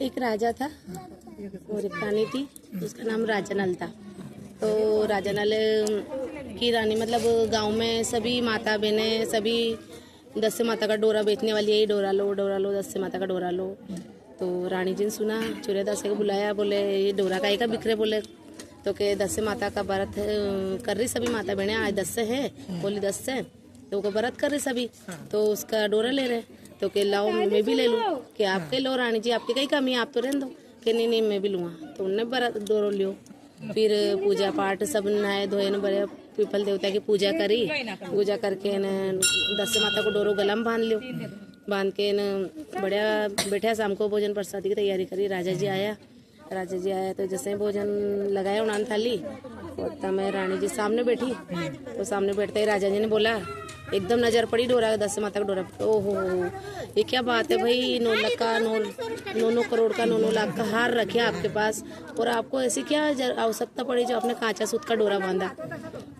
एक राजा था और एक रानी थी, उसका नाम राजा नल था। तो राजा नल की रानी मतलब गांव में सभी माता बहनें सभी दस्से माता का डोरा बेचने वाली है, ये डोरा लो दस्से माता का डोरा लो। तो रानी जी ने सुना, चूरे दस्से को बुलाया, बोले ये डोरा का एक बिखरे, बोले तो के दस्से माता का व्रत कर रही सभी माता बहनें, आज दस्से है बोली दस्से तो वो व्रत कर रही सभी, तो उसका डोरा ले रहे तो के लाओ मैं भी ले लूँ, कि आपके लो रानी जी आपकी कहीं कमी है आप तो रहने दो, कि नहीं मैं भी लूँगा। तो उनने व्रत डोरो लियो, फिर पूजा पाठ सब नहाए धोए न बड़े पीपल देवता की पूजा करी, पूजा करके न दस्से माता को डोरो गला में बांध लियो, बांध के न बढ़िया बैठा, शाम को भोजन प्रसादी की तैयारी करी। राजा जी आया तो जैसे ही भोजन लगाया उन्होंने थाली, और तब मैं रानी जी सामने बैठी, तो सामने बैठते ही राजा जी ने बोला, एकदम नजर पड़ी डोरा दस्से माता का डोरा, ओहो ये क्या बात है भाई, 9 लाख का 9 करोड़ का 9 लाख का हार रखे आपके पास, और आपको ऐसी क्या आवश्यकता पड़ी जो आपने कांचा सूत का डोरा बांधा।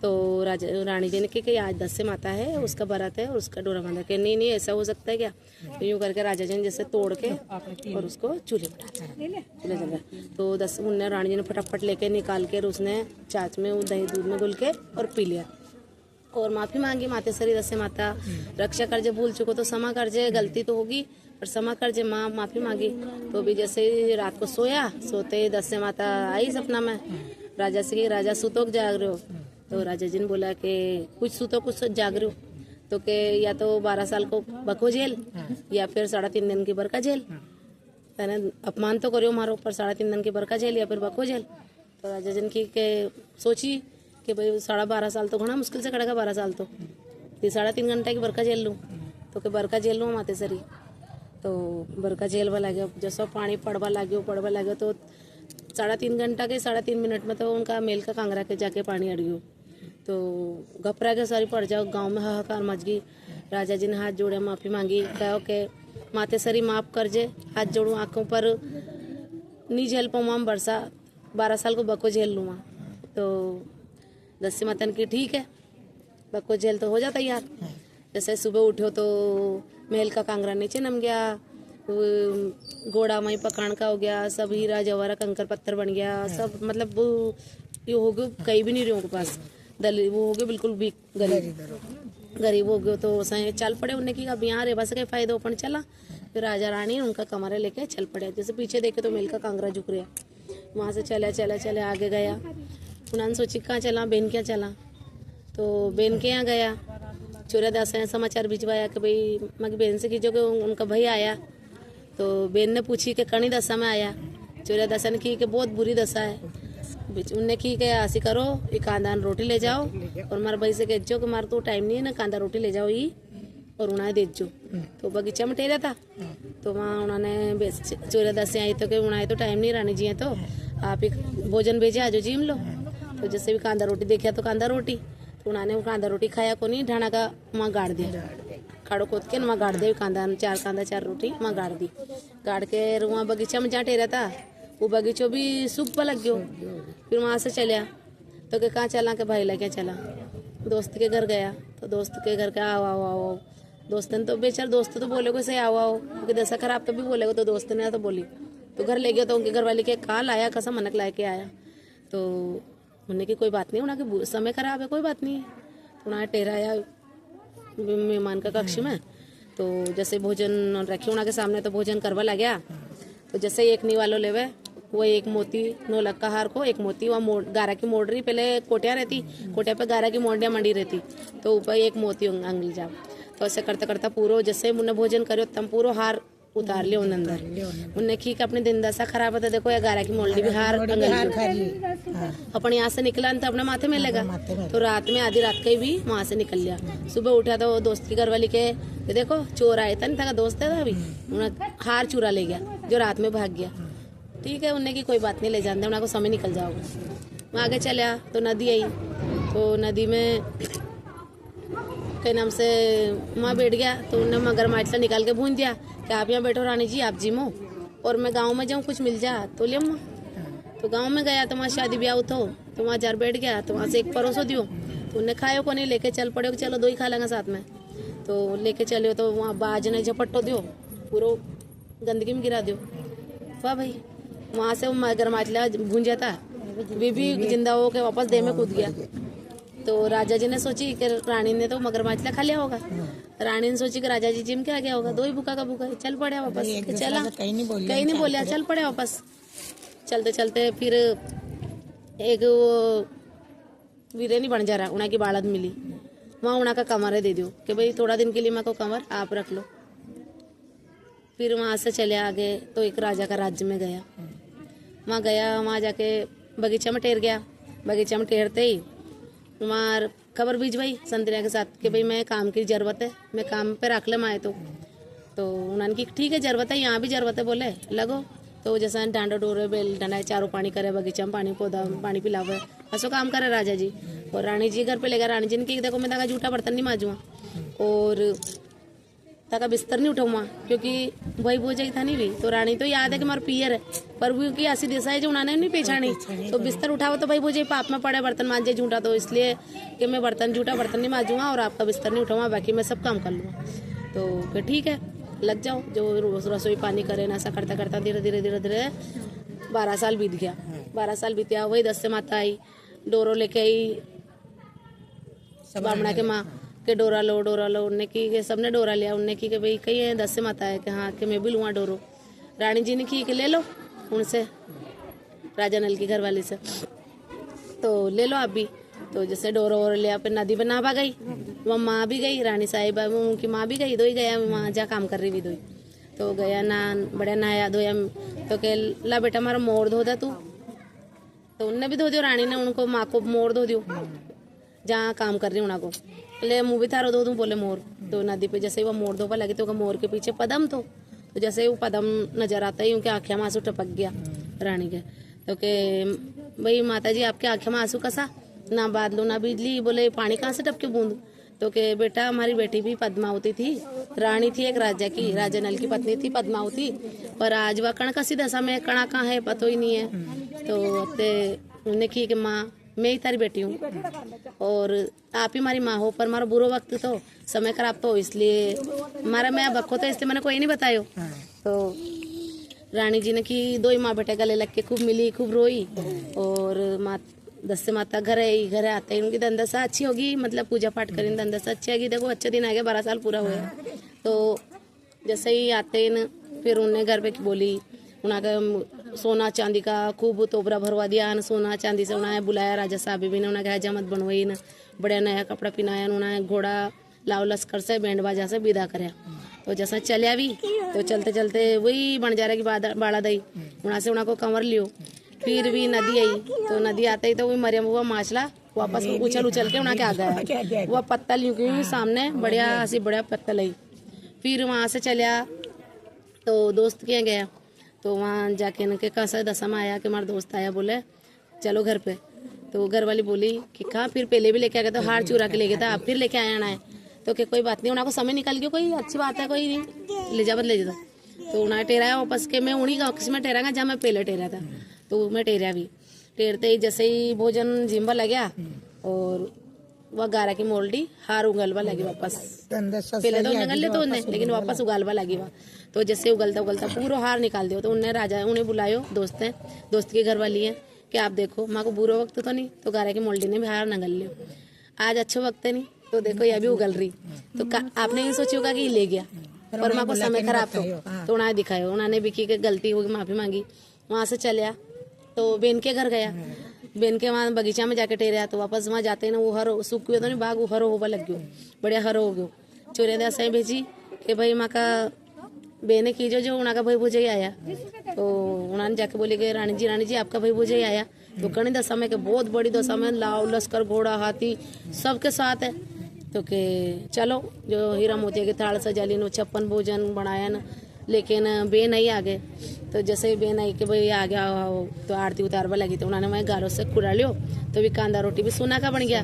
तो रानी जी ने कहा कि आज दस्से माता है उसका बारात है और उसका डोरा बांधा, कि नहीं ऐसा हो सकता है क्या। तो यूँ करके राजा जी ने जैसे तोड़ के और उसको चूल्हे चूल्हे जला, तो उन्हें रानी जी ने फटाफट लेके निकाल के उसने छाछ में दही दूध में घुल के और पी लिया, और माफी मांगी मातेश्वरी दस्से माता, रक्षा करजे भूल चुको तो क्षमा करजे, गलती तो होगी पर क्षमा करजे माँ, माफी मांगी। तो भी जैसे ही रात को सोते ही दस्से माता आई सपना में, राजा से कि राजा सुतो जाग रहे हो, तो राजा जी ने बोला कि कुछ सुतो कुछ जाग रहे हो, तो के या तो 12 साल को बको जेल या फिर 3.5 दिन की बरका जेल, अपमान तो करो मारो पर 3.5 दिन की बरका जेल या फिर बको जेल। तो राजा जी की के सोची कि भाई 12.5 साल तो घना मुश्किल से कड़ेगा, 12 साल तो 3.5 घंटा की बरका जेल लूँ, तो के बरका जेल लूँ मातेश्वरी। तो बरका जेल वाला गया, जैसा पानी पड़वा लगे तो 3.5 घंटा के 3.5 मिनट में तो उनका मेल का कांगरा के जाके पानी अड़ गयो, तो घबरा के सारी पड़ जाओ, गाँव में हाहाकार मच गई। राजा जी ने हाथ जोड़े माफ़ी मांगी, कहो के मातेश्वरी माफ़ कर जे, हाथ जोड़ू आँखों पर नहीं झेल पाऊँ बरसा, 12 साल को बको झेल लूँ। तो दस्से माता ने की ठीक है बको झेल तो हो जाता यार। जैसे सुबह उठो तो महल का कांगरा नीचे नम गया, घोड़ा वहीं पकान का हो गया, सब हीरा जवाहरा कंकर पत्थर बन गया, सब मतलब वो ये हो गए कहीं भी नहीं रहे उनके पास, दल वो हो गए बिल्कुल भी गरीब हो गए। तो सही चल पड़े उन्हें कि अब यहाँ रेबा से कहीं फायदा ओपन चला, फिर राजा रानी उनका कमरे लेके चल पड़े। जैसे पीछे देखे तो महल का कांगरा झुक रहा, वहाँ से चले आगे गया, उन्होंने सोची कहाँ चला, बेन क्या चला, तो बेन के यहाँ गया, चूरेदास ने समाचार भिजवाया कि भाई मग बेन से खींचो कि उनका भाई आया। तो बेन ने पूछी कि कणी दशा में आया, चूरेदास ने की कि बहुत बुरी दशा है, उनने की कि ऐसी करो ये कांदा रोटी ले जाओ और मारे भाई से कहजो कि मारे तो टाइम नहीं है ना, कांदा रोटी ले जाओ ये और उन्हें देजो। तो बगीचा में टेरा था, तो वहाँ उन्होंने चूरेदास से आई तो कि उन्हें तो टाइम नहीं रानी जी है, तो आप ही भोजन भेजे आजो जीम लो। तो जैसे भी कांदा रोटी देखा तो कांदा रोटी, तो उन्होंने कांदा रोटी खाया को नहीं, ढाणा का वहाँ गाड़ दिया, खाड़ो खोद के वहाँ गाड़ दिया कांदा, 4 रोटी वहाँ गाड़ दी, गाड़ के वहाँ बगीचा में जहाँ टेरा था वो बगीचो भी सूख पर लग गयो। फिर वहाँ से चलिया तो के कहाँ चला के भाई लेके चला, दोस्त के घर गया, तो दोस्त के घर का आओ दोस्त ने तो बेचार दोस्त तो बोले को सही आओ क्योंकि दशा खराब तो भी बोलेगा, तो दोस्त ने तो बोली तो घर ले गया, तो उनके घर वाले के कहा लाया कसा मनक ला के आया, तो उन्हें की कोई बात नहीं, उन्हें समय खराब है कोई बात नहीं है, तो उन्हें टेराया मेहमान का कक्ष में। तो जैसे भोजन रखे उन्हें के सामने तो भोजन करवा लग गया, तो जैसे एक निवालो लेवे वो एक मोती 9 लाख का हार को एक मोती वहाँ गारा की मोड़ रही, पहले कोटिया रहती, कोटिया पे गारा की मोड़ियाँ मंडी रहती, तो ऊपर एक मोती अंगली जाओ, तो ऐसे करता करता पूरा जैसे मुन्ने भोजन करो तब पूरा हार उतार लियो उन अंदर, उनने की अपने दिन दशा खराब है तो देखो या गारा की मोड़ी भी हार अपने यहाँ से निकला तो अपने माथे में लगा, तो रात में आधी रात का भी वहाँ से निकल लिया। सुबह उठा तो दोस्त की घरवाली के देखो चोर आया था, नहीं था दोस्त है अभी, उन्हें हार चुरा ले गया जो रात में भाग गया। ठीक है उन्हें की कोई बात नहीं, ले जानते उन्हें को समय निकल जाओगे। वहाँ आगे चलिया तो नदी आई, तो नदी में के नाम से वहाँ बैठ गया, तो उन्हें मगरमच्छ से निकाल के भून दिया कि आप यहाँ बैठो रानी जी आप जिमो और मैं गांव में जाऊँ कुछ मिल जा तो ले। तो गांव में गया तो वहाँ शादी ब्याह तो वहाँ जार बैठ गया, तो वहाँ से एक परोसो दियो, तो उन्हें खायो को नहीं, लेके चल पड़े चलो 2 ही खा लेंगे साथ में, तो लेके चलो तो वहाँ बाज ने झपट्टो दियो पूरा गंदगी में गिरा दियो, वाह भाई, वहाँ से वो मगरमच्छला भूंजा था, वे भी जिंदा हो के वापस देह में कूद गया। तो राजा जी ने सोची कि रानी ने तो मगरमच्छला खा लिया होगा। रानी ने सोची कि राजा जी जिम के आ गया होगा, दो ही भूखा का भूखा, चल पड़े वापस। चला, कहीं नहीं बोलिया, चल पड़े वापस। चलते चलते फिर एक वो वीरे नहीं बन जा रहा, उन्हें की बालद मिली, वहाँ उन्हें का कमरे दे दो कि भाई थोड़ा दिन के लिए मेरे को कमर आप रख लो। फिर वहाँ से चले आगे तो एक राजा का राज्य में गया। वहाँ गया, वहाँ जाके बगीचा में ठहर गया। बगीचा में ठहरते ही वहाँ खबर भिजवाई संतरिया के साथ कि भाई मैं काम की जरूरत है, मैं काम पे रख ले माए। तो उन्होंने की ठीक है जरूरत है, यहाँ भी जरूरत है, बोले लगो। तो जैसा डांडा डोरे बेल डंडा चारों पानी करे, बगीचा में पानी पौधा पानी पिलावे, ऐसा काम करे राजा जी। और रानी जी घर पे ले गया। रानी जी ने की देखो मैं तका जूठा बर्तन नहीं माजूँ और तका बिस्तर नहीं उठाऊँ, क्योंकि वही बोझ था नहीं भी। तो रानी तो याद है कि मारा पियर है, पर वो की ऐसी दिशा है जो उन्होंने नहीं पहचानी। तो बिस्तर उठाओ तो भाई बोझे पाप में पड़े, बर्तन मांजे जूठा, तो इसलिए कि मैं जूठा बर्तन नहीं माजूंगा और आपका बिस्तर नहीं उठाऊंगा, बाकी मैं सब काम कर लूँगा। तो फिर ठीक है लग जाओ, जो रसोई पानी करे ना, ऐसा करता करता धीरे धीरे धीरे धीरे 12 साल बीत गया। 12 साल बीत गया, वही 10 से माता आई, डोरो लेके आई बामणा के माँ के डोरा लो उनने की सबने डोरा लिया। उनने की कि भाई कही है 10 से माता है कि हाँ कि मैं भी लूँगा डोरो। रानी जी ने की कि ले लो उनसे, राजा नल की घरवाली से, तो ले लो आप भी। तो जैसे डोरो और लिया, फिर नदी पे नहा गई, वहाँ माँ भी गई, रानी साहिब उनकी माँ भी गई, दो ही गया वहाँ जा काम कर रही भी, दो ही। तो गया ना बड़ा नहाया धोया, तो कह ला बेटा हमारा मोर धो दे तू। तो उनने भी धो दियो, रानी ने उनको माँ को मोर धो दियो जहाँ काम कर रही उन्हें को, ले मुँह भी थारो धो दूँ, बोले मोर। तो नदी पे जैसे ही वो मोर धोपा लगी तो मोर के पीछे पदम, तो जैसे ही वो पदम नजर आता ही उनके आँखें में आंसू टपक गया रानी के। तो के भाई माता जी आपके आँखें में आंसू कसा, ना बादलो ना बिजली, बोले पानी कहाँ से टपके बूंद। तो के बेटा हमारी बेटी भी पद्मावती थी, रानी थी एक राजा की, राजा नल की पत्नी थी पद्मावती, पर आज वह कण कसी दशा में, कणा कहाँ है पता ही नहीं है। तो उन्होंने की कि माँ मैं ही तारी बेटी हूँ और आप ही हमारी माँ हो, पर हमारा बुरा वक्त तो समय खराब तो इसलिए हमारा मैं बक्को तो इसलिए मैंने कोई नहीं बतायो। तो रानी जी ने की दो ही माँ बेटे गले लग के खूब मिली, खूब रोई। और 10 से माता घर आते ही उनकी दंदसा अच्छी होगी, मतलब पूजा पाठ करें दंदसा अच्छी आएगी। देखो अच्छे दिन आ गए, 12 साल पूरा हुआ। तो जैसे ही आते हैं फिर उन्हें घर पे बोली, उन्हें सोना चांदी का खूब तोबरा भरवा दिया, सोना चांदी से उन्हें बुलाया राजा साहब भी ने, उन्हें हजामत बनवाई न, बड़ा नया कपड़ा पहनाया, उन्हें घोड़ा लाव लश्कर से बैंड बाजा से विदा कराया। तो जैसा चलिया भी तो चलते चलते वही बन जा रहा कि बाड़ा दई, उन्हें से उन्हें को कंवर लियो। फिर भी नदी आई, तो नदी आते ही तो वही मरियम हुआ माछला वापस उछल के उन्हें के आ गया, वह पत्तल यूं की सामने बढ़िया हंसी बढ़िया पत्तल आई। फिर वहाँ से चलिया तो दोस्त के गया, तो वहाँ जाके इनके कैसा दशा में आया कि हमारा दोस्त आया, बोले चलो घर पे। तो घर वाली बोली कि कहाँ, फिर पहले भी लेके आ गया था, हार चुरा के ले गया था, अब फिर लेके आना है। तो कि कोई बात नहीं, उन्हें को समय निकल गया, कोई अच्छी बात है, कोई नहीं ले जाता। तो उन्हें टेराया वापस के मैं उन्हीं का में टेरागा जहाँ मैं पहले टेरा था। तो मैं टेरा भी, टेरते ही जैसे ही भोजन जिम्बा लगा और वह गारा की मोल्डी हार उगलवा लगी वापस, पहले तो निकल ले तो उन्हें, लेकिन वापस उगालवा लगी वहाँ। तो जैसे उगलता पूरा हार निकाल दिया। तो उन्हें राजा उन्हें बुलायो, दोस्त के घर वाली है कि आप देखो माँ को बुरा वक्त तो नहीं, तो गारा की मोल्डी ने भी हार नगल लियो, आज अच्छा वक्त है नहीं, तो देखो यह भी उगल रही। तो आपने ये सोची होगा कि ले गया, पर माँ को समय खराब तो उन्हें दिखायो, उन्होंने भी की गलती होगी, माफी मांगी। वहाँ से चलिया तो बेन के घर गया, बेन के वहाँ बगीचा में जाके टेरा। तो वापस वहाँ जाते ना वो हरो सूख गयो, तो नहीं बाग वो हरो होगा लग गयो, बढ़िया हरो हो गयो। चोरिया दे सही भेजी कि भाई माँ का बेने की जो उन्हें का भाई भूजा ही आया। तो उन्होंने जाके बोली कि रानी जी आपका भाई भूजा ही आया। तो कणी दशा में के बहुत बड़ी दशा में लाव लश्कर घोड़ा हाथी सबके साथ है। तो के चलो जो हीरा मोतिया की थाल सजाली नो 56 भोजन बनाया न, लेकिन बे नहीं आ गए। तो जैसे ही बे नहीं कि भाई आ गया तो आरती उतारवा लगी, तो उन्होंने मैं गारों से खुड़ा लियो। तो भी कांदा रोटी भी सोना का बन गया,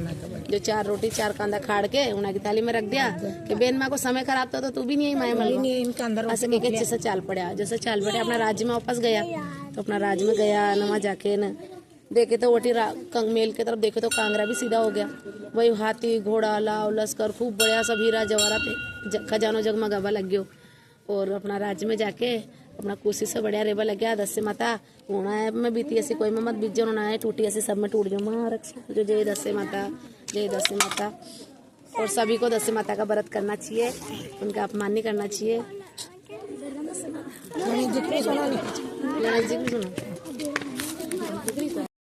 जो 4 रोटी 4 कांदा खाड़ के उन्हें की थाली में रख दिया कि बेन माँ को समय खराब था तो तू भी नहीं आई माए ऐसे कह के चाल पड़ा। जैसे चाल पड़े अपना राज्य में वापस गया। तो अपना राज्य में गया न, वहाँ जाके न देखे तो वोटी मेल के तरफ देखे तो कांगरा भी सीधा हो गया। वही हाथी घोड़ा लाव लश्कर खूब बढ़िया सब हीरा जवाहरात खजानो जगमगावा लग गयो। और अपना राज्य में जाके अपना कोशिश से बढ़िया रेबा लग गया दस्य माता होना है मैं बीती ऐसी कोई में मत बीत होना है टूटी ऐसी सब में टूट जाओ महारक्षा जो जय दस्य माता और सभी को दस्य माता का व्रत करना चाहिए उनका अपमान नहीं करना चाहिए। गणेश जी की सुनो